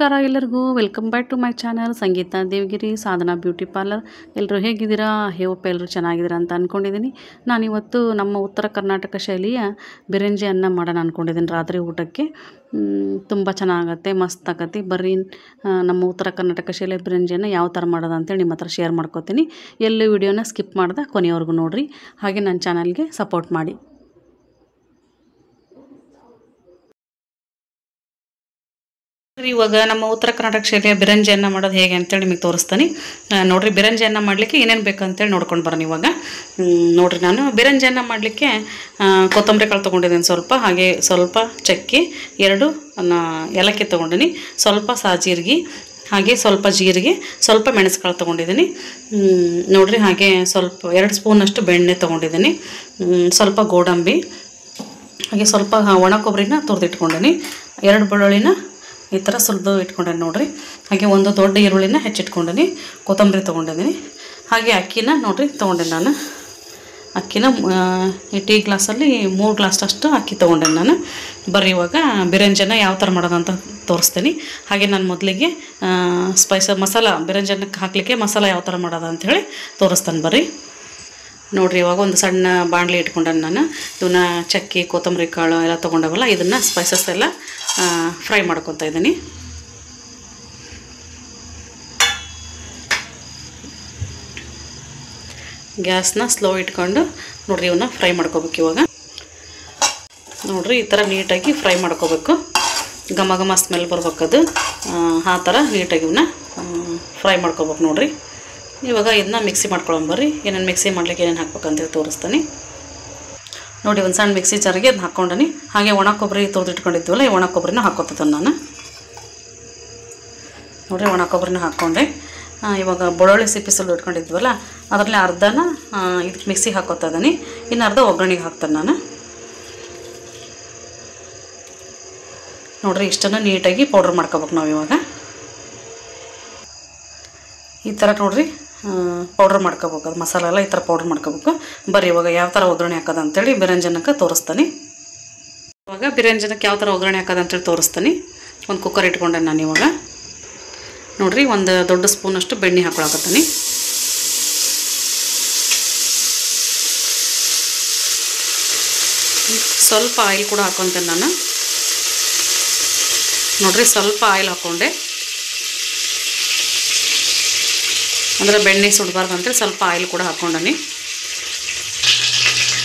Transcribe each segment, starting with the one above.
ನಮಸ್ಕಾರ ಎಲ್ಲರಿಗೂ welcome back to my channel Sangeeta Devagiri Sadhana beauty parlour. ಎಲ್ಲರೂ ಹೇಗಿದ್ದೀರಾ? ಹೋಪ್ ಎಲ್ಲರೂ ಚೆನ್ನಾಗಿದ್ದೀರಾ ಅಂತ ಅಂದ್ಕೊಂಡಿದ್ದೀನಿ. ನಾನಿವತ್ತು ನಮ್ಮ ಉತ್ತರ ಕರ್ನಾಟಕ ಶೈಲಿಯ ಬಿರಂಜಿ ಅನ್ನ ಮಾಡೋಣ ಅಂದ್ಕೊಂಡಿದ್ದೀನಿ ರಾತ್ರಿ ಊಟಕ್ಕೆ. ತುಂಬ ಚೆನ್ನಾಗತ್ತೆ, ಮಸ್ತ್ ಆಗತ್ತೆ. ಬರ್ರಿ ನಮ್ಮ ಉತ್ತರ ಕರ್ನಾಟಕ ಶೈಲಿಯ ಬಿರಂಜಿಯನ್ನು ಯಾವ ಥರ ಮಾಡೋದು ಅಂತೇಳಿ ನಿಮ್ಮ ಹತ್ರ ಶೇರ್ ಮಾಡ್ಕೋತೀನಿ. ಎಲ್ಲೂ ವಿಡಿಯೋನ ಸ್ಕಿಪ್ ಮಾಡ್ದೆ ಕೊನೆಯವರೆಗೂ ನೋಡಿರಿ. ಹಾಗೆ ನನ್ನ ಚಾನಲ್ಗೆ ಸಪೋರ್ಟ್ ಮಾಡಿ. ಇವಾಗ ನಮ್ಮ ಉತ್ತರ ಕರ್ನಾಟಕ ಶೈಲಿಯ ಬಿರಂಜಿಯನ್ನು ಮಾಡೋದು ಹೇಗೆ ಅಂತೇಳಿ ನಿಮಗೆ ತೋರಿಸ್ತೀನಿ ನೋಡಿರಿ. ಬಿರಂಜಿಯನ್ನು ಮಾಡಲಿಕ್ಕೆ ಏನೇನು ಬೇಕು ಅಂತೇಳಿ ನೋಡ್ಕೊಂಡು ಬರೋಣ. ಇವಾಗ ನೋಡಿರಿ, ನಾನು ಬಿರಂಜಿಯನ್ನು ಮಾಡಲಿಕ್ಕೆ ಕೊತ್ತಂಬರಿ ಕಾಳು ತೊಗೊಂಡಿದ್ದೀನಿ ಸ್ವಲ್ಪ, ಹಾಗೆ ಸ್ವಲ್ಪ ಚಕ್ಕೆ, 2 ಏಲಕ್ಕಿ ತೊಗೊಂಡಿನಿ, ಸ್ವಲ್ಪ ಸಾಜೀರಿಗೆ, ಹಾಗೆ ಸ್ವಲ್ಪ ಜೀರಿಗೆ, ಸ್ವಲ್ಪ ಮೆಣಸುಕಾಳು ತೊಗೊಂಡಿದ್ದೀನಿ ನೋಡಿರಿ. ಹಾಗೆ ಸ್ವಲ್ಪ 2 ಸ್ಪೂನಷ್ಟು ಬೆಣ್ಣೆ ತೊಗೊಂಡಿದ್ದೀನಿ, ಸ್ವಲ್ಪ ಗೋಡಂಬಿ, ಹಾಗೆ ಸ್ವಲ್ಪ ಒಣ ಕೊಬ್ಬರಿನ ತುರಿದಿಟ್ಕೊಂಡಿನಿ, 2 ಬೆಳ್ಳುಳ್ಳಿನ ಈ ಥರ ಸುಲಿದು ಇಟ್ಕೊಂಡೆ ನೋಡಿರಿ. ಹಾಗೆ 1 ದೊಡ್ಡ ಈರುಳ್ಳಿನ ಹೆಚ್ಚಿಟ್ಕೊಂಡಿನಿ, ಕೊತ್ತಂಬರಿ ತೊಗೊಂಡಿದ್ದೀನಿ, ಹಾಗೆ ಅಕ್ಕಿನ ನೋಡಿರಿ ತೊಗೊಂಡಿನಿ. ನಾನು ಅಕ್ಕಿನ ಈ ಟೀ ಗ್ಲಾಸಲ್ಲಿ 3 ಗ್ಲಾಸಷ್ಟು ಅಕ್ಕಿ ತೊಗೊಂಡಿನಿ ನಾನು. ಬರ್ರಿ ಇವಾಗ ಬಿರಂಜಿನ ಯಾವ ಥರ ಮಾಡೋದಂತ ತೋರಿಸ್ತೀನಿ. ಹಾಗೆ ನಾನು ಮೊದಲಿಗೆ ಮಸಾಲ ಬಿರಂಜನಕ್ಕೆ ಹಾಕಲಿಕ್ಕೆ ಮಸಾಲ ಯಾವ ಥರ ಮಾಡೋದು ಅಂಥೇಳಿ ತೋರಿಸ್ತಾನೆ ಬರ್ರಿ. ನೋಡಿರಿ, ಇವಾಗ ಒಂದು ಸಣ್ಣ ಬಾಣಲಿ ಇಟ್ಕೊಂಡೆ ನಾನು. ಇವನ್ನ ಚಕ್ಕೆ, ಕೊತ್ತಂಬರಿ ಕಾಳು ಎಲ್ಲ ತೊಗೊಂಡವಲ್ಲ, ಇದನ್ನು ಸ್ಪೈಸಸ್ ಎಲ್ಲ ಫ್ರೈ ಮಾಡ್ಕೊತಾ ಇದ್ದೀನಿ. ಗ್ಯಾಸ್ನ ಸ್ಲೋ ಇಟ್ಕೊಂಡು ನೋಡಿರಿ ಇವನ್ನ ಫ್ರೈ ಮಾಡ್ಕೋಬೇಕು. ಇವಾಗ ನೋಡಿರಿ ಈ ಥರ ನೀಟಾಗಿ ಫ್ರೈ ಮಾಡ್ಕೋಬೇಕು, ಘಮ ಘಮ ಸ್ಮೆಲ್ ಬರ್ಬೇಕದು, ಆ ಥರ ನೀಟಾಗಿ ಇವನ್ನ ಫ್ರೈ ಮಾಡ್ಕೋಬೇಕು ನೋಡಿರಿ. ಇವಾಗ ಇದನ್ನ ಮಿಕ್ಸಿ ಮಾಡ್ಕೊಳ್ಳೋಂಬರ್ರಿ. ಏನೇನು ಮಿಕ್ಸಿ ಮಾಡ್ಲಿಕ್ಕೆ ಏನೇನು ಹಾಕ್ಬೇಕಂತೇಳಿ ತೋರಿಸ್ತೀನಿ ನೋಡಿ. ಒಂದು ಸಣ್ಣ ಮಿಕ್ಸಿ ಜಾರಿಗೆ ಅದನ್ನ ಹಾಕ್ಕೊಂಡನಿ. ಹಾಗೆ ಒಣ ಕೊಬ್ಬರಿ ತುರಿದಿಟ್ಕೊಂಡಿದ್ವಲ್ಲ, ಈ ಒಣ ಕೊಬ್ಬರಿನ ಹಾಕ್ಕೊತಿದ್ದಾನೆ ನಾನು ನೋಡಿರಿ. ಒಣ ಕೊಬ್ಬರಿನ ಹಾಕ್ಕೊಂಡೆ. ಇವಾಗ ಬೆಳ್ಳುಳ್ಳಿ ಸಿಪ್ಪೆ ಸುಲಿದು ಇಟ್ಕೊಂಡಿದ್ವಲ್ಲ, ಅದರಲ್ಲಿ ಅರ್ಧನ ಇದಕ್ಕೆ ಮಿಕ್ಸಿಗೆ ಹಾಕ್ಕೊತಾ ಇದ್ದೀನಿ, ಇನ್ನು ಅರ್ಧ ಒಗ್ಗರಣೆಗೆ ಹಾಕ್ತಾನೆ ನಾನು ನೋಡಿರಿ. ಇಷ್ಟನ್ನು ನೀಟಾಗಿ ಪೌಡ್ರ್ ಮಾಡ್ಕೋಬೇಕು ನಾವು. ಇವಾಗ ಈ ಥರ ನೋಡಿರಿ ಪೌಡ್ರ್ ಮಾಡ್ಕೋಬೇಕು, ಅದು ಮಸಾಲೆ ಎಲ್ಲ ಈ ಥರ ಪೌಡ್ರ್ ಮಾಡ್ಕೋಬೇಕು. ಬರ್ರಿ ಇವಾಗ ಯಾವ ಥರ ಒಗ್ಗರಣೆ ಹಾಕೋದು ಅಂತೇಳಿ ಬಿರಂಜನಕ್ಕೆ ತೋರಿಸ್ತಾನೆ. ಇವಾಗ ಬಿರಂಜನಕ್ಕೆ ಯಾವ ಥರ ಒಗ್ಗರಣೆ ಹಾಕೋದು ಅಂತೇಳಿ ತೋರಿಸ್ತಾನೆ. ಒಂದು ಕುಕ್ಕರ್ ಇಟ್ಕೊಂಡೆ ನಾನು. ಇವಾಗ ನೋಡಿರಿ, 1 ದೊಡ್ಡ ಸ್ಪೂನಷ್ಟು ಬೆಣ್ಣೆ ಹಾಕೊಳಕತ್ತೀನಿ. ಸ್ವಲ್ಪ ಆಯಿಲ್ ಕೂಡ ಹಾಕ್ಕೊತೇನೆ ನಾನು ನೋಡಿರಿ. ಸ್ವಲ್ಪ ಆಯಿಲ್ ಹಾಕ್ಕೊಂಡೆ, ಅಂದರೆ ಬೆಣ್ಣೆ ಸುಡಬಾರ್ದು ಅಂತೇಳಿ ಸ್ವಲ್ಪ ಆಯಿಲ್ ಕೂಡ ಹಾಕ್ಕೊಂಡನಿ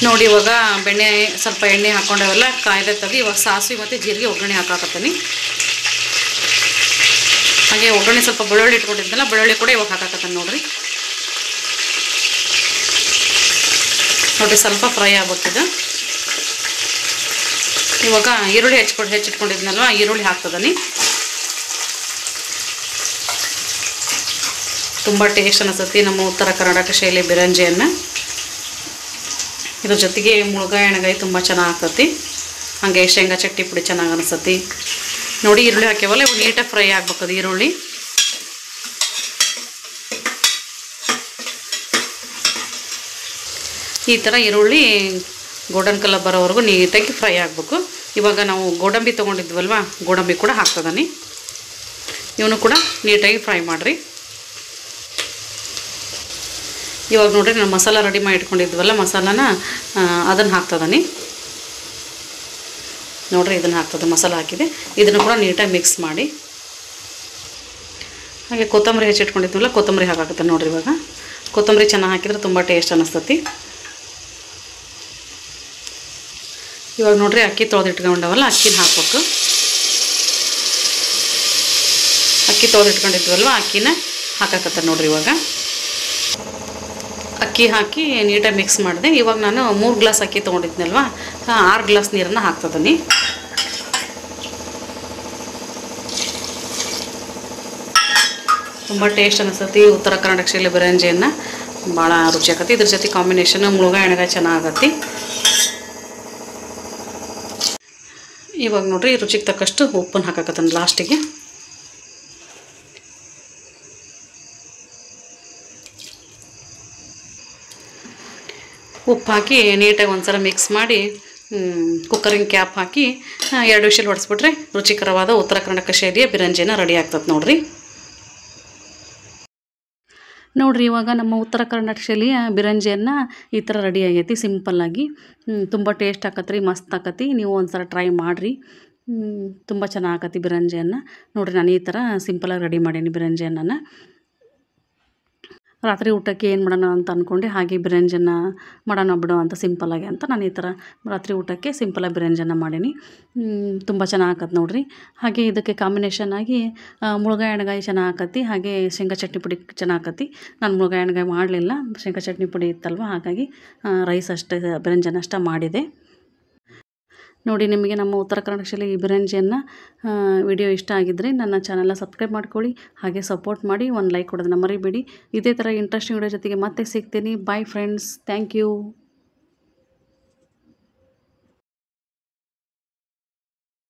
ನೋಡಿ. ಇವಾಗ ಬೆಣ್ಣೆ ಸ್ವಲ್ಪ ಎಣ್ಣೆ ಹಾಕ್ಕೊಂಡವೆಲ್ಲ ಕಾಯ್ದತ್ತದು. ಇವಾಗ ಸಾಸಿವೆ ಮತ್ತು ಜೀರಿಗೆ ಒಗ್ಗರಣೆ ಹಾಕಾಕತ್ತೀನಿ. ಹಾಗೆ ಒಗ್ಗರಣೆ ಸ್ವಲ್ಪ ಬೆಳ್ಳುಳ್ಳಿ ಇಟ್ಕೊಂಡಿದ್ದಲ್ಲ, ಬೆಳ್ಳುಳ್ಳಿ ಕೂಡ ಇವಾಗ ಹಾಕಾಕತ್ತೀನಿ ನೋಡಿರಿ. ನೋಡಿ ಸ್ವಲ್ಪ ಫ್ರೈ ಆಗ್ಬೇಕಿದೆ. ಇವಾಗ ಈರುಳ್ಳಿ ಹೆಚ್ಚಿಟ್ಕೊಂಡಿದ್ನಲ್ವ, ಈರುಳ್ಳಿ ಹಾಕ್ತದನಿ. ತುಂಬ ಟೇಸ್ಟ್ ಅನಿಸ್ತತಿ ನಮ್ಮ ಉತ್ತರ ಕರ್ನಾಟಕ ಶೈಲಿ ಬಿರಂಜಿಯನ್ನು. ಇದ್ರ ಜೊತೆಗೆ ಮುಳುಗಾಯಿ ಎಣ್ಣೆಗಾಯಿ ತುಂಬ ಚೆನ್ನಾಗಿ ಆಗ್ತತಿ. ಹಾಗೆ ಶೇಂಗಾ ಚಟ್ನಿ ಪುಡಿ ಚೆನ್ನಾಗಿ ಅನಿಸ್ತತಿ ನೋಡಿ. ಈರುಳ್ಳಿ ಹಾಕ್ಯವಲ್ಲ, ಇವಾಗ ನೀಟಾಗಿ ಫ್ರೈ ಆಗ್ಬೇಕದು ಈರುಳ್ಳಿ. ಈ ಥರ ಈರುಳ್ಳಿ ಗೋಲ್ಡನ್ ಕಲರ್ ಬರೋವರೆಗೂ ನೀಟಾಗಿ ಫ್ರೈ ಆಗಬೇಕು. ಇವಾಗ ನಾವು ಗೋಡಂಬಿ ತೊಗೊಂಡಿದ್ವಲ್ವ, ಗೋಡಂಬಿ ಕೂಡ ಹಾಕ್ತದನಿ. ಇವನು ಕೂಡ ನೀಟಾಗಿ ಫ್ರೈ ಮಾಡಿರಿ. ಇವಾಗ ನೋಡಿರಿ, ನಾನು ಮಸಾಲ ರೆಡಿ ಮಾಡಿ ಇಟ್ಕೊಂಡಿದ್ವಲ್ಲ, ಮಸಾಲಾನ ಅದನ್ನು ಹಾಕ್ತದನಿ ನೋಡಿರಿ. ಇದನ್ನು ಹಾಕ್ತದೆ, ಮಸಾಲ ಹಾಕಿದೆ. ಇದನ್ನು ಕೂಡ ನೀಟಾಗಿ ಮಿಕ್ಸ್ ಮಾಡಿ. ಹಾಗೆ ಕೊತ್ತಂಬರಿ ಹೆಚ್ಚಿಟ್ಕೊಂಡಿದ್ವಲ್ಲ, ಕೊತ್ತಂಬರಿ ಹಾಕಾಕತ್ತೆ ನೋಡಿರಿ. ಇವಾಗ ಕೊತ್ತಂಬರಿ ಚೆನ್ನಾಗಿ ಹಾಕಿದ್ರೆ ತುಂಬ ಟೇಸ್ಟ್ ಅನ್ನಿಸ್ತತಿ. ಇವಾಗ ನೋಡಿರಿ, ಅಕ್ಕಿ ತೊಳೆದಿಟ್ಕೊಂಡವಲ್ಲ, ಅಕ್ಕಿನ ಹಾಕ್ಬೇಕು. ಅಕ್ಕಿ ತೊಳೆದಿಟ್ಕೊಂಡಿದ್ವಲ್ವ, ಅಕ್ಕಿನ ಹಾಕಾಕತ್ತೆ ನೋಡಿರಿ. ಇವಾಗ ಅಕ್ಕಿ ಹಾಕಿ ನೀಟಾಗಿ ಮಿಕ್ಸ್ ಮಾಡಿದೆ. ಇವಾಗ ನಾನು 3 ಗ್ಲಾಸ್ ಅಕ್ಕಿ ತೊಗೊಂಡಿದ್ನಲ್ವ, 6 ಗ್ಲಾಸ್ ನೀರನ್ನು ಹಾಕ್ತದನಿ. ತುಂಬ ಟೇಸ್ಟ್ ಅನಿಸ್ತತಿ ಉತ್ತರ ಕರ್ನಾಟಕ ಶೈಲಿ ಬಿರಂಜಿಯನ್ನು, ಭಾಳ ರುಚಿ ಆಗತ್ತೆ. ಇದ್ರ ಜೊತೆ ಕಾಂಬಿನೇಷನ್ ಮುಳುಗಾಯಿ ಎಣ್ಣೆಗಾಯಿ ಚೆನ್ನಾಗತ್ತೆ. ಇವಾಗ ನೋಡಿರಿ, ರುಚಿಗೆ ತಕ್ಕಷ್ಟು ಉಪ್ಪನ್ನು ಹಾಕಾಕತ್ತಾನೆ ಲಾಸ್ಟಿಗೆ. ಉಪ್ಪು ಹಾಕಿ ನೀಟಾಗಿ ಒಂದ್ಸಲ ಮಿಕ್ಸ್ ಮಾಡಿ ಕುಕ್ಕರಿಂಗ್ ಕ್ಯಾಪ್ ಹಾಕಿ 2 ವಿಷಲ್ ಹೊಡೆಸ್ಬಿಟ್ರೆ ರುಚಿಕರವಾದ ಉತ್ತರ ಕರ್ನಾಟಕ ಶೈಲಿಯ ಬಿರಂಜಿನ ರೆಡಿ ಆಗ್ತದೆ ನೋಡಿರಿ. ನೋಡಿರಿ ಇವಾಗ ನಮ್ಮ ಉತ್ತರ ಕರ್ನಾಟಕ ಶೈಲಿಯ ಬಿರಂಜಿಯನ್ನು ಈ ಥರ ರೆಡಿ ಆಗೈತಿ ಸಿಂಪಲ್ಲಾಗಿ. ತುಂಬ ಟೇಸ್ಟ್ ಆಕತ್ರಿ, ಮಸ್ತ್ ಆಕತಿ. ನೀವು ಒಂದ್ಸಲ ಟ್ರೈ ಮಾಡಿರಿ, ತುಂಬ ಚೆನ್ನಾಗಿ ಆಕತಿ ಬಿರಂಜಿಯನ್ನು. ನೋಡಿರಿ ನಾನು ಈ ಥರ ಸಿಂಪಲಾಗಿ ರೆಡಿ ಮಾಡೀನಿ ಬಿರಂಜಿಯನ್ನು. ರಾತ್ರಿ ಊಟಕ್ಕೆ ಏನು ಮಾಡೋಣ ಅಂತ ಅಂದ್ಕೊಂಡೆ, ಹಾಗೆ ಬಿರಂಜನ್ನ ಮಾಡೋಣ ಬಿಡೋ ಅಂತ ಸಿಂಪಲ್ಲಾಗಿ ಅಂತ ನಾನು ಈ ಥರ ರಾತ್ರಿ ಊಟಕ್ಕೆ ಸಿಂಪಲಾಗಿ ಬಿರಂಜನ್ನ ಮಾಡೀನಿ. ತುಂಬ ಚೆನ್ನಾಗಿ ಆಕತ್ತೆ ನೋಡಿರಿ. ಹಾಗೆ ಇದಕ್ಕೆ ಕಾಂಬಿನೇಷನ್ ಆಗಿ ಮುಳ್ಗಾಯಿ ಎಣ್ಗಾಯಿ ಚೆನ್ನಾಗಿ ಆಕತಿ, ಹಾಗೆ ಶೇಂಗಾ ಚಟ್ನಿ ಪುಡಿ ಚೆನ್ನಾಗಿ ಆಕತಿ. ನಾನು ಮುಳ್ಗಾಯಿ ಎಣ್ಗಾಯಿ ಮಾಡಲಿಲ್ಲ, ಶೇಂಗಾ ಚಟ್ನಿ ಪುಡಿ ಇತ್ತಲ್ವ, ಹಾಗಾಗಿ ರೈಸ್ ಅಷ್ಟೇ ಬಿರಂಜನ ಅಷ್ಟೇ ಮಾಡಿದೆ. ನೋಡಿ, ನಿಮಗೆ ನಮ್ಮ ಉತ್ತರ ಕರ್ನಾಟಕ ಶೈಲಿ ಈ ಬಿರಂಜಿಯನ್ನು ವಿಡಿಯೋ ಇಷ್ಟ ಆಗಿದ್ದರೆ ನನ್ನ ಚಾನಲ್ನ ಸಬ್ಸ್ಕ್ರೈಬ್ ಮಾಡ್ಕೊಳ್ಳಿ, ಹಾಗೆ ಸಪೋರ್ಟ್ ಮಾಡಿ, ಒಂದು ಲೈಕ್ ಕೊಡೋದನ್ನ ಮರಿಬೇಡಿ. ಇದೇ ಥರ ಇಂಟ್ರೆಸ್ಟಿಂಗ್ ವಿಡಿಯೋ ಜೊತೆಗೆ ಮತ್ತೆ ಸಿಗ್ತೀನಿ. Bye friends, thank you.